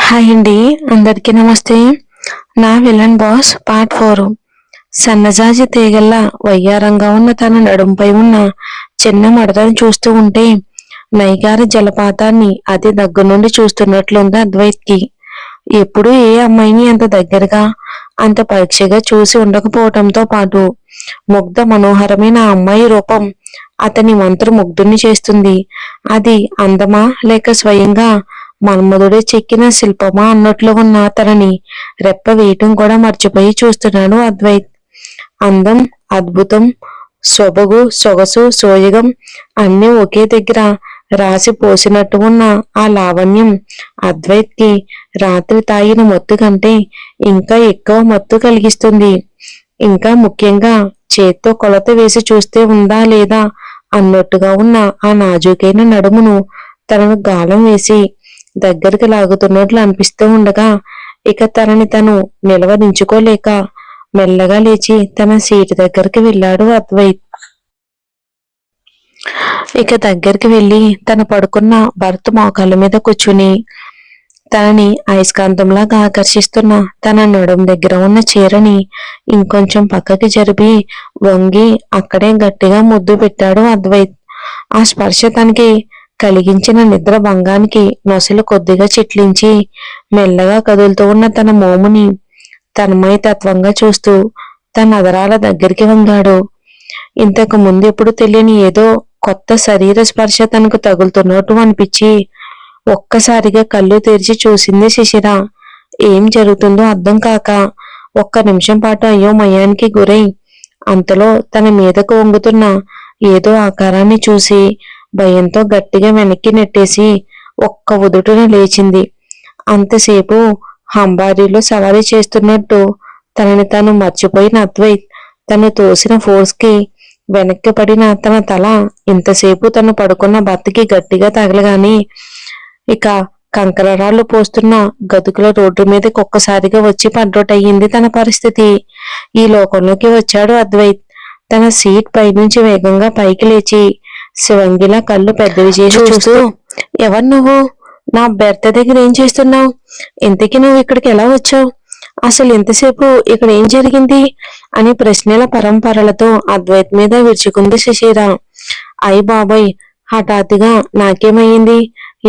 Hi అండి, అందరికీ నమస్తే. నా విలన్ బాస్ పార్ట్ 4. సన్నజాజి తీగల్లా వయ్యారంగా ఉన్న తన నడుంపై ఉన్న చిన్న మడతను చూస్తూ ఉంటే నైగార జలపాతాన్ని అతి దగ్గర నుండి చూస్తున్నట్లుంది అద్వైత్కి. ఎప్పుడూ ఏ అమ్మాయిని అంత దగ్గరగా అంత పరీక్షగా చూసి ఉండకపోవటంతో పాటు ముగ్ధ మనోహరమైన ఆ అమ్మాయి రూపం అతని మంత్రముగ్ధుని చేస్తుంది. అది అందమా లేక స్వయంగా మన్మధుడే చెక్కిన శిల్పమా అన్నట్లు ఉన్న తనని రెప్ప వేయటం కూడా మర్చిపోయి చూస్తున్నాడు అద్వైత్. అందం, అద్భుతం, సొబగు, సొగసు, సోయగం అన్నీ ఒకే దగ్గర రాసి పోసినట్టు ఉన్న ఆ లావణ్యం అద్వైత్ కి రాత్రి తాగిన మత్తు కంటే ఇంకా ఎక్కువ మత్తు కలిగిస్తుంది. ఇంకా ముఖ్యంగా చేత్తో కొలత వేసి చూస్తే ఉందా లేదా అన్నట్టుగా ఉన్న ఆ నాజూకైన నడుమును తనను గాలం వేసి దగ్గరికి లాగుతున్నట్లు అనిపిస్తూ ఉండగా ఇక తనని తను నిలవరించుకోలేక మెల్లగా లేచి తన సీటు దగ్గరికి వెళ్ళాడు అద్వైత్. ఇక దగ్గరికి వెళ్ళి తన పడుకున్న భర్త మోకాళ్ళ మీద కూర్చుని తనని అయస్కాంతంలాగా ఆకర్షిస్తున్న తన నడుం దగ్గర ఉన్న చీరని ఇంకొంచెం పక్కకి జరిపి వంగి అక్కడే గట్టిగా ముద్దు పెట్టాడు అద్వైత్. ఆ స్పర్శ తనకి కలిగించిన నిద్ర భంగానికి నొసలు కొద్దిగా చిట్లించి మెల్లగా కదులుతూ ఉన్న తన మోముని తన్మయతత్వంగా చూస్తూ తన అదరాల దగ్గరికి వంగాడు. ఇంతకు ముందు ఎప్పుడు తెలియని ఏదో కొత్త శరీర స్పర్శ తనకు తగులుతున్నట్టు అనిపించి ఒక్కసారిగా కళ్ళు తెరిచి చూసింది శిశిర. ఏం జరుగుతుందో అర్థం కాక ఒక్క నిమిషం పాటు అయోమయానికి గురై అంతలో తన మీదకు వంగుతున్న ఏదో ఆకారాన్ని చూసి భయంతో గట్టిగా వెనక్కి నెట్టేసి ఒక్క ఉదుటున లేచింది. అంతసేపు హంబారీలో సవారీ చేస్తున్నట్టు తనని తాను మర్చిపోయిన అద్వైత్ తను తోసిన ఫోర్స్ కి వెనక్కి పడిన తన తల ఇంతసేపు తను పడుకున్న భర్తకి గట్టిగా తగలగాని ఇక కంకరరాళ్లు పోస్తున్న గతుకుల రోడ్డు మీదకి ఒక్కసారిగా వచ్చి పడ్డోటయ్యింది తన పరిస్థితి. ఈ లోకంలోకి వచ్చాడు అద్వైత్. తన సీట్ పైనుంచి వేగంగా పైకి లేచి శివంగిలా కళ్ళు పెద్దవి చేసి చూస్తూ, ఎవరు నువ్వు? నా భర్త దగ్గర ఏం చేస్తున్నావు? ఇంతకీ నువ్వు ఇక్కడికి ఎలా వచ్చావు? అసలు ఎంతసేపు ఇక్కడ ఏం జరిగింది అని ప్రశ్నల పరంపరలతో అద్వైత్ మీద విరుచుకుంది శశిర. అయ్ బాబాయ్, హఠాత్తుగా నాకేమయ్యింది?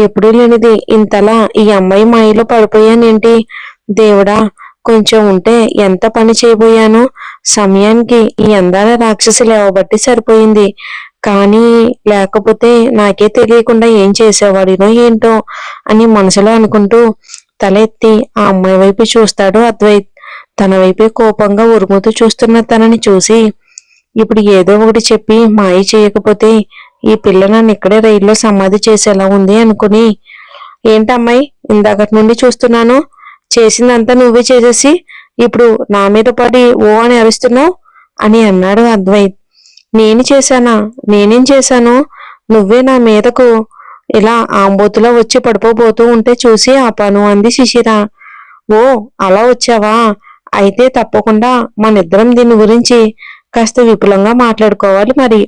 ఎప్పుడూ లేనిది ఇంతలా ఈ అమ్మాయి మాయలో పడిపోయానేంటి? దేవుడా, కొంచెం ఉంటే ఎంత పని చేయబోయాను. సమయానికి ఈ అందాల రాక్షసి లేవబట్టి సరిపోయింది. కానీ లేకపోతే నాకే తెలియకుండా ఏం చేసేవాడినో ఏంటో అని మనసులో అనుకుంటూ తల ఎత్తి ఆ అమ్మాయి వైపు చూస్తాడు అద్వైత్. తన వైపే కోపంగా ఉరుముతూ చూస్తున్న తనని చూసి ఇప్పుడు ఏదో ఒకటి చెప్పి మాయ చేయకపోతే ఈ పిల్ల నన్ను ఇక్కడే రైల్లో సమాధి చేసేలా ఉంది అనుకుని, ఏంటమ్మాయి ఇందాకటి నుండి చూస్తున్నాను, చేసిందంతా నువ్వే చేసేసి ఇప్పుడు నా మీద పడి ఓ అని అరుస్తున్నావు అని అన్నాడు అద్వైత్. నేనేం చేశాను? నువ్వే నా మీదకు ఇలా ఆంబోతులో వచ్చి పడిపోబోతూ ఉంటే చూసి ఆపాను అంది శిశిర. ఓ, అలా వచ్చావా? అయితే తప్పకుండా మనిద్దరం దీని గురించి కాస్త విపులంగా మాట్లాడుకోవాలి. మరి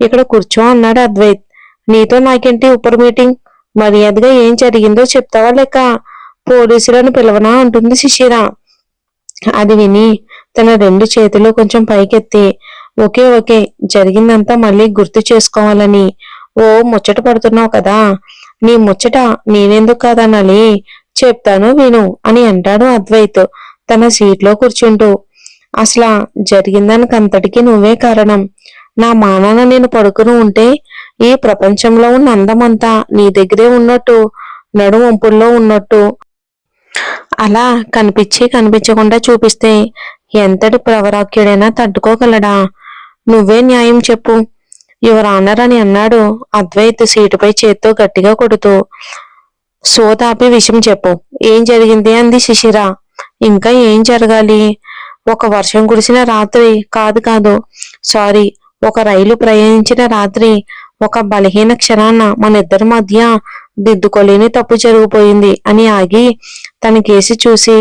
ఇక్కడ కూర్చో అన్నాడు అద్వైత్. నీతో నాకేంటి ఉప్పర్ మీటింగ్? మర్యాదగా ఏం జరిగిందో చెప్తావా లేక పోలీసులను పిలవనా అంటుంది శిశిర. అది విని తన రెండు చేతులు కొంచెం పైకెత్తి ఓకే జరిగిందంతా మళ్ళీ గుర్తు చేసుకోవాలని ఓ ముచ్చట పడుతున్నావు కదా, నీ ముచ్చట నేనెందుకు కాదనాలి, చెప్తాను విను అని అంటాడు అద్వైత్ తన సీట్లో కూర్చుంటూ. అసలు జరిగిందానికి అంతటికీ నువ్వే కారణం. నా మానాన నేను పడుకుని ఉంటే ఈ ప్రపంచంలో ఉన్న అందమంతా నీ దగ్గరే ఉన్నట్టు, నడువంపుల్లో ఉన్నట్టు అలా కనిపించకుండా చూపిస్తే ఎంతటి ప్రవరాక్యుడైనా తట్టుకోగలడా? నువ్వే న్యాయం చెప్పు, యువర్ ఆనర్ అని అన్నాడు అద్వైత్ సీటుపై చేత్తో గట్టిగా కొడుతూ. సోదాపి విషయం చెప్పు, ఏం జరిగింది అంది శిశిర. ఇంకా ఏం జరగాలి? ఒక వర్షం కురిసిన రాత్రి కాదు సారీ, ఒక రైలు ప్రయాణించిన రాత్రి ఒక బలహీన క్షణాన మన ఇద్దరి మధ్య దిద్దుకోలేని తప్పు జరిగిపోయింది అని ఆగి తనకేసి చూసి,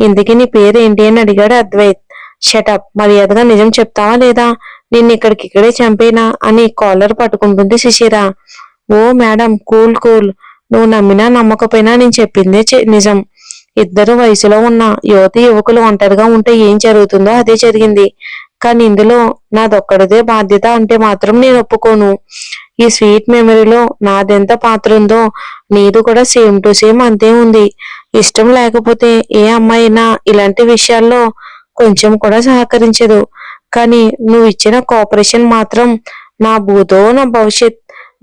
ఇందుకే నీ పేరేంటి అని అడిగాడు అద్వైత్. షటప్, మర్యాదగా నిజం చెప్తావా లేదా నిన్ను ఇక్కడికిక్కడే చంపేనా అని కాలర్ పట్టుకుంటుంది శిశిర. ఓ మేడం, కూల్, నువ్వు నమ్మినా నమ్మకపోయినా నేను చెప్పిందే నిజం. ఇద్దరు వయసులో ఉన్న యువతి యువకులు ఒంటరిగా ఉంటే ఏం జరుగుతుందో అదే జరిగింది. కానీ ఇందులో నాదొక్కడిదే బాధ్యత అంటే మాత్రం నేను ఒప్పుకోను. ఈ స్వీట్ మెమరీలో నాదెంత పాత్ర ఉందో నీది కూడా సేమ్ టు సేమ్ అంతే ఉంది. ఇష్టం లేకపోతే ఏ అమ్మాయినా ఇలాంటి విషయాల్లో కొంచెం కూడా సహకరించదు. కానీ నువ్వు ఇచ్చిన కోఆపరేషన్ మాత్రం నా భూతో నా భవిష్యత్.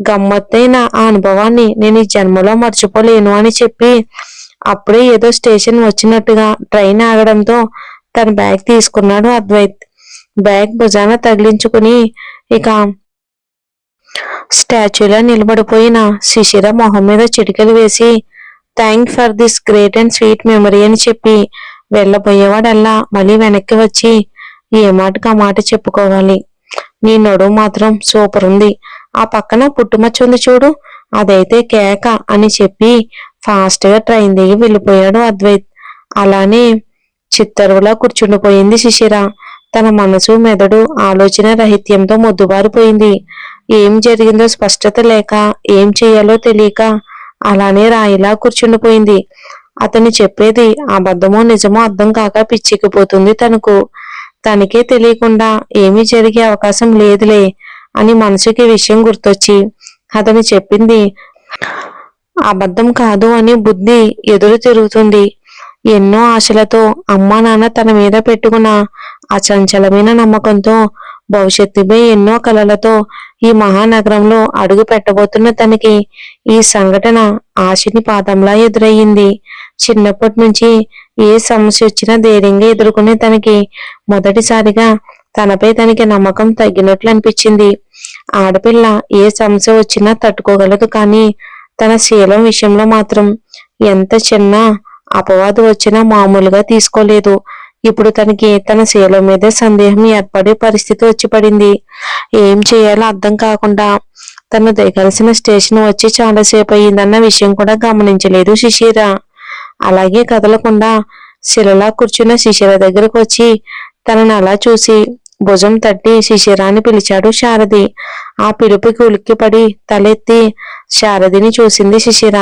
గమ్మత్తైన ఆ అనుభవాన్ని నేను ఈ జన్మలో మర్చిపోలేను అని చెప్పి అప్పుడే ఏదో స్టేషన్ వచ్చినట్టుగా ట్రైన్ ఆగడంతో తన బ్యాగ్ తీసుకున్నాడు అద్వైత్. బ్యాగ్ భుజాన తగిలించుకుని ఇక స్టాచ్యూలా నిలబడిపోయిన శిశిర మొహం మీద చిటికలు వేసి thank for this great and sweet memory అని చెప్పి వెళ్ళబోయేవాడల్లా మళ్ళీ వెనక్కి వచ్చి ఏ మాటకు ఆ మాట చెప్పుకోవాలి. నీ నడుము మాత్రం సూపర్ ఉంది, ఆ పక్కన పుట్టుమచ్చ ఉంది చూడు, అదైతే కేక అని చెప్పి ఫాస్ట్ గా ట్రైన్ దిగి వెళ్ళిపోయాడు అద్వైత్. అలానే చిత్తరువులా కూర్చుండిపోయింది శిశిర. తన మనసు మెదడు ఆలోచన రహిత్యంతో మొద్దుబారిపోయింది. ఏం జరిగిందో స్పష్టత లేక ఏం చేయాలో తెలియక అలానే రాయిలా కూర్చుండిపోయింది. అతను చెప్పేది అబద్ధమో నిజమో అర్థం కాక పిచ్చికిపోతుంది తనకు. తనకే తెలియకుండా ఏమీ జరిగే అవకాశం లేదులే అని మనసుకి విషయం గుర్తొచ్చి అతను చెప్పింది అబద్ధం కాదు అని బుద్ధి ఎదురు తిరుగుతుంది. ఎన్నో ఆశలతో అమ్మా నాన్న తన మీద పెట్టుకున్న అచంచలమైన నమ్మకంతో భవిష్యత్తుపై ఎన్నో కలలతో ఈ మహానగరంలో అడుగు పెట్టబోతున్న తనకి ఈ సంఘటన ఆశని పాదంలా ఎదురయ్యింది. చిన్నప్పటి నుంచి ఏ సమస్య వచ్చినా ధైర్యంగా ఎదుర్కొనే తనకి మొదటిసారిగా తనపై తనకి నమ్మకం తగ్గినట్లు అనిపించింది. ఆడపిల్ల ఏ సమస్య వచ్చినా తట్టుకోగలదు, కానీ తన శీలం విషయంలో మాత్రం ఎంత చిన్న అపవాదు వచ్చినా మామూలుగా తీసుకోలేదు. ఇప్పుడు తనకి తన శీలం మీదే సందేహం ఏర్పడే పరిస్థితి వచ్చి పడింది. ఏం చేయాలో అర్థం కాకుండా తను దిగాల్సిన స్టేషన్ వచ్చి చాలాసేపు అయ్యిందన్న విషయం కూడా గమనించలేదు శిశిర. అలాగే కదలకుండా శిలలా కూర్చున్న శిశిర దగ్గరకు వచ్చి తనని అలా చూసి భుజం తట్టి శిశిరాన్ని పిలిచాడు శారది. ఆ పిలుపుకి ఉలిక్కిపడి తలెత్తి శారదిని చూసింది శిశిర.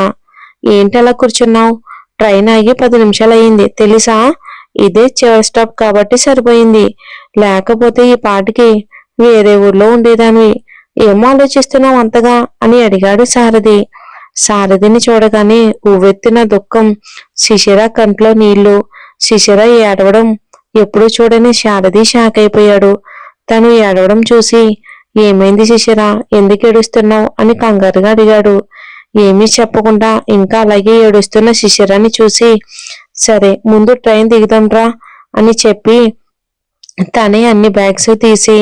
ఏంటి అలా కూర్చున్నావు? ట్రైన్ ఆగి 10 నిమిషాలయ్యింది తెలుసా? ఇదే చివరి స్టాప్ కాబట్టి సరిపోయింది, లేకపోతే ఈ పాటికి వేరే ఊర్లో ఉండేదానివి. ఏం ఆలోచిస్తున్నావు అంతగా అని అడిగాడు సారథి. సారథిని చూడగానే ఉవ్వెత్తిన దుఃఖం, శిశిర కంట్లో నీళ్లు. శిశిర ఏడవడం ఎప్పుడూ చూడని శారది షాక్ అయిపోయాడు. తను ఏడవడం చూసి ఏమైంది శిశిర, ఎందుకు ఏడుస్తున్నావు అని కంగారుగా అడిగాడు. ఏమీ చెప్పకుండా ఇంకా అలాగే ఏడుస్తున్న శిశిరాన్ని చూసి సరే ముందు ట్రైన్ దిగుదాంరా అని చెప్పి తనే అన్ని బ్యాగ్స్ తీసి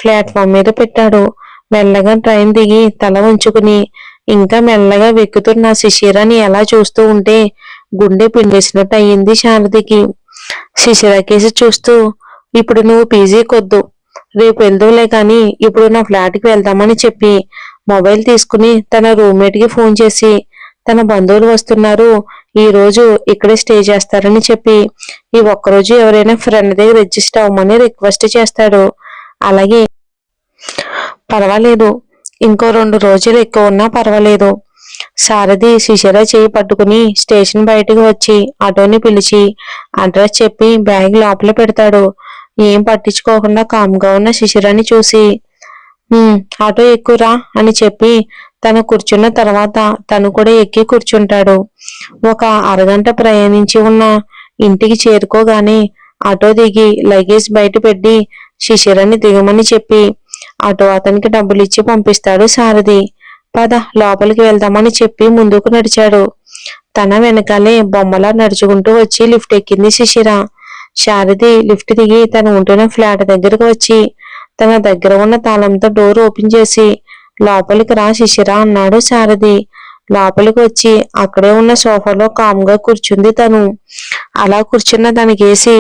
ప్లాట్ఫామ్ మీద పెట్టాడు. మెల్లగా ట్రైన్ దిగి తల ఉంచుకుని ఇంకా మెల్లగా వెక్కుతున్న శిశిరాన్ని ఎలా చూస్తూ ఉంటే గుండె పిండేసినట్టు అయ్యింది శారదికి. శిశిర కేసి చూస్తూ ఇప్పుడు నువ్వు పీజీకొద్దు, రేపు వెళ్దువులే కానీ ఇప్పుడు నా ఫ్లాట్కి వెళ్దామని చెప్పి మొబైల్ తీసుకుని తన రూమ్మేట్ కి ఫోన్ చేసి తన బంధువులు వస్తున్నారు, ఈ రోజు ఇక్కడే స్టే చేస్తారని చెప్పి ఈ ఒక్కరోజు ఎవరైనా ఫ్రెండ్ దగ్గర రిజిస్టర్ అవ్వమని రిక్వెస్ట్ చేస్తాడు. అలాగే పర్వాలేదు, ఇంకో 2 రోజులు ఎక్కువ ఉన్నా పర్వాలేదు. సారథి శిశిర చేయి పట్టుకుని స్టేషన్ బయటకు వచ్చి ఆటోని పిలిచి అడ్రస్ చెప్పి బ్యాగ్ లోపల పెడతాడు. ఏం పట్టించుకోకుండా కామ్గా ఉన్న శిశిరాన్ని చూసి ఆటో ఎక్కురా అని చెప్పి తను కూర్చున్న తర్వాత తను కూడా ఎక్కి కూర్చుంటాడు. ఒక అరగంట ప్రయాణించి ఉన్న ఇంటికి చేరుకోగానే ఆటో దిగి లగేజ్ బయట పెట్టి శిశిరాన్ని దిగమని చెప్పి ఆటో అతనికి డబ్బులు ఇచ్చి పంపిస్తాడు సారథి. పద లోపలికి వెళ్దామని చెప్పి ముందుకు నడిచాడు. తన వెనకాలే బొమ్మలా నడుచుకుంటూ వచ్చి లిఫ్ట్ ఎక్కింది శిశిర. శారది లిఫ్ట్ దిగి తను ఉంటున్న ఫ్లాట్ దగ్గరకు వచ్చి తన దగ్గర ఉన్న తాళంతో డోర్ ఓపెన్ చేసి లోపలికి రా శిశిర అన్నాడు సారథి. లోపలికి వచ్చి అక్కడే ఉన్న సోఫాలో కామ్గా కూర్చుంది తను. అలా కూర్చున్న తనకేసి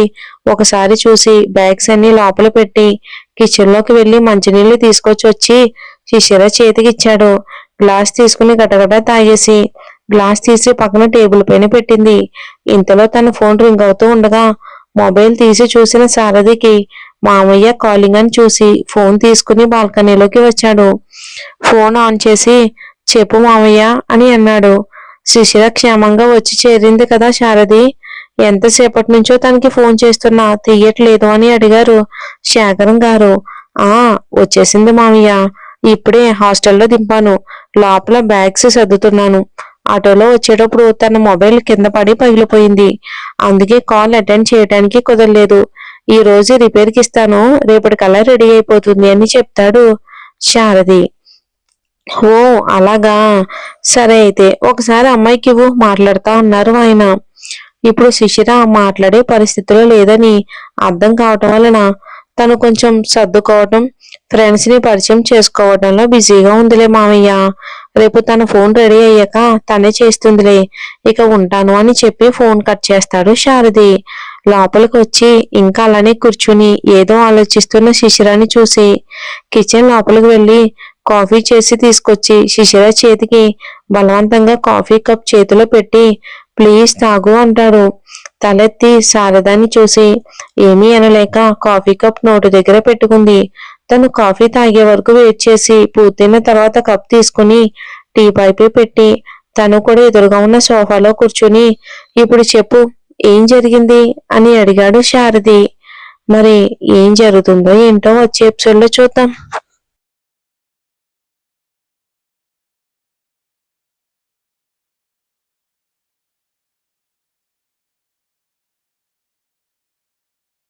ఒకసారి చూసి బ్యాగ్స్ అన్ని లోపల పెట్టి కిచెన్ లోకి వెళ్లి మంచినీళ్లు తీసుకొచ్చి వచ్చి శిశిర చేతికి ఇచ్చాడు. గ్లాస్ తీసుకుని గటగట తాగేసి గ్లాస్ తీసి పక్కన టేబుల్ పైన పెట్టింది. ఇంతలో తన ఫోన్ రింగ్ అవుతూ ఉండగా మొబైల్ తీసి చూసిన సారథికి మామయ్య కాలింగ్ అని చూసి ఫోన్ తీసుకుని బాల్కనీలోకి వచ్చాడు. ఫోన్ ఆన్ చేసి చెప్పు మామయ్య అని అన్నాడు. శిశిర క్షేమంగా వచ్చి చేరింది కదా శారది. ఎంతసేపటి నుంచో తనకి ఫోన్ చేస్తున్నా తీయట్లేదు అని అడిగారు శేఖరం గారు. ఆ వచ్చేసింది మామయ్య. ఇప్పుడే హాస్టల్లో దింపాను. లోపల బ్యాగ్స్ సర్దుతున్నాను. ఆటోలో వచ్చేటప్పుడు తన మొబైల్ కింద పడి పగిలిపోయింది. అందుకే కాల్ అటెండ్ చేయడానికి కుదరలేదు. ఈ రోజు రిపేర్కి ఇస్తాను, రేపటికల్లా రెడీ అయిపోతుంది అని చెప్తాడు శారది. ఓ అలాగా, సరే అయితే ఒకసారి అమ్మాయికి ఇవ్వు, మాట్లాడుతా అన్నారు ఆయన. ఇప్పుడు శిశిర మాట్లాడే పరిస్థితిలో లేదని అర్థం కావటం వలన తను కొంచెం సర్దుకోవటం, ఫ్రెండ్స్ ని పరిచయం చేసుకోవడంలో బిజీగా ఉందిలే మామయ్య. రేపు తన ఫోన్ రెడీ అయ్యాక తనే చేస్తుందిలే, ఇక ఉంటాను అని చెప్పి ఫోన్ కట్ చేస్తాడు శారది. లోపలికి వచ్చి ఇంకా అలానే కూర్చుని ఏదో ఆలోచిస్తున్న శిశిరాని చూసి కిచెన్ లోపలికి వెళ్ళి కాఫీ చేసి తీసుకొచ్చి శిశిర చేతికి బలవంతంగా కాఫీ కప్ చేతిలో పెట్టి ప్లీజ్ తాగు అంటాడు. తలెత్తి శారదాని చూసి ఏమీ అనలేక కాఫీ కప్ నోటి దగ్గర పెట్టుకుంది. తను కాఫీ తాగే వరకు వెయిట్ చేసి పూర్తయిన తర్వాత కప్ తీసుకుని టీ పైపే పెట్టి తను కూడా ఎదురుగా ఉన్న సోఫాలో కూర్చుని ఇప్పుడు చెప్పు ఏం జరిగింది అని అడిగాడు శారది. మరి ఏం జరుగుతుందో ఏంటో వచ్చే ఎపిసోడ్లో చూద్దాం.